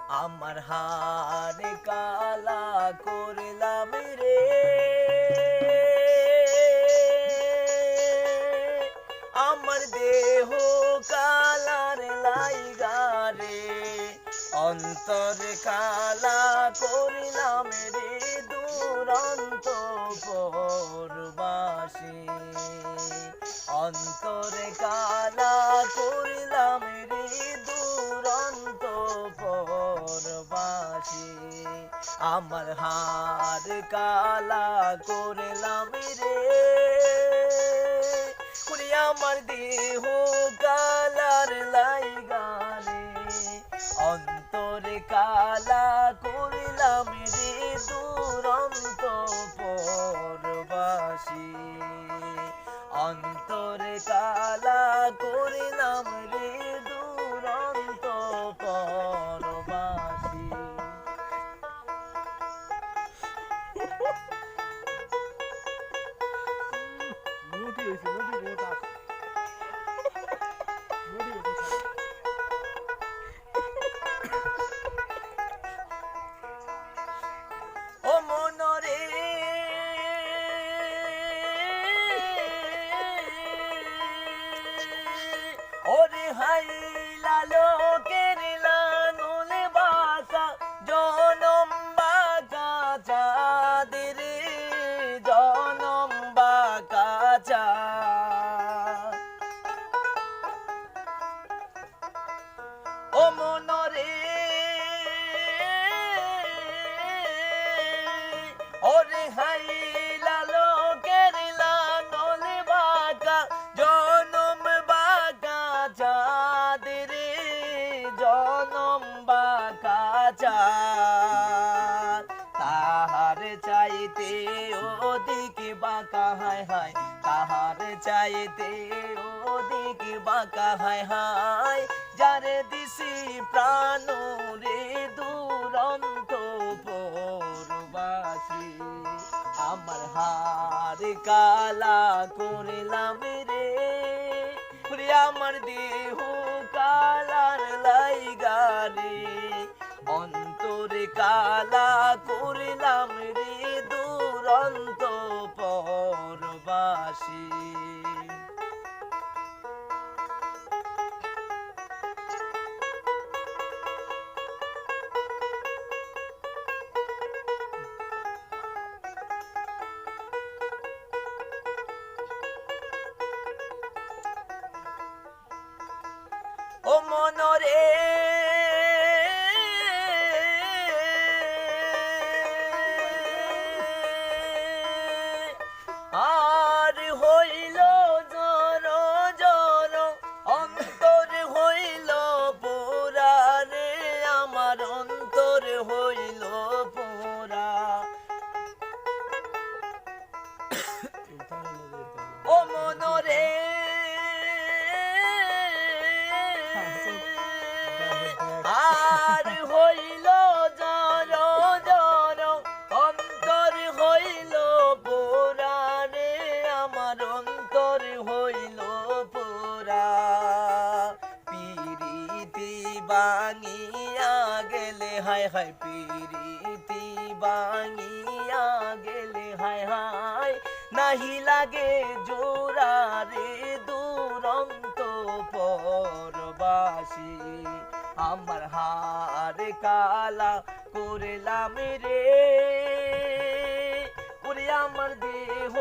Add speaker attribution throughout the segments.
Speaker 1: আমার হার কালা করলাম রে, আমার দেহ কালার লাইগা রে, অন্তর কালা করলাম রে দুরন্ত পরবাসী, অন্তর কালা করলাম রে দুরন্ত পরবাসী, আমার হার কালা করলাম রে, আমার দেহ কালার লাইগা রে, অন্তর কালা করলাম রে দুরন্ত পরবাসী, অন্তর কালা করলাম রে দুরন্ত পরবাসী। ও মনরে ওরে হাই লালোকের লাঙল বাঁকা জনম বাঁকা চাঁদের জনম বাঁকা চাঁদ, ও মনরে ওরে হাই লালোকের লাঙল বাঁকা জনম বাঁকা চাঁদের জনম বাঁকা চাঁদ, তাহার চাইতে ওদিক বাঁকা হায় হায়, তাহার চাইতে ওদিক বাঁকা হায় হায়, যারে দিছি প্রাণ রে দুরন্ত পরবাসী, আমার হার কালা করলাম রে, আমার দেহ কালার লাইগা রে, অন্তর কালা করলাম রে দুরন্ত পরবাসী। ও মনরে আর হইল জর জর, অন্তর হইল পোড়া রে, আমার অন্তর হইল পোড়া, ও মনরে আর হইল জর জর, অন্তর হইল পোড়া রে, আমার অন্তর হইল পোড়া, পিরিতি বাঙিয়া গেলে হায় হায়, পিরিতি বাঙিয়া গেলে হায় হায়, নাহি লাগে জোড়া রে দুরন্ত পরবাসী, আমার হার কালা করলাম রে, ওরে আমার দেহ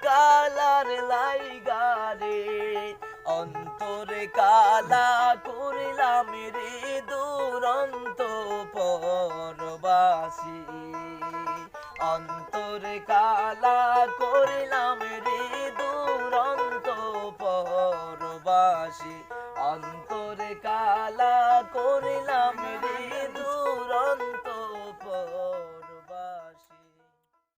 Speaker 1: কালার লাইগা রে, অন্তর কালা করলাম রে দুরন্ত পরবাসী, অন্তর কালা করলাম রে দুরন্ত পরবাসী, অন্তর কালা করলাম রে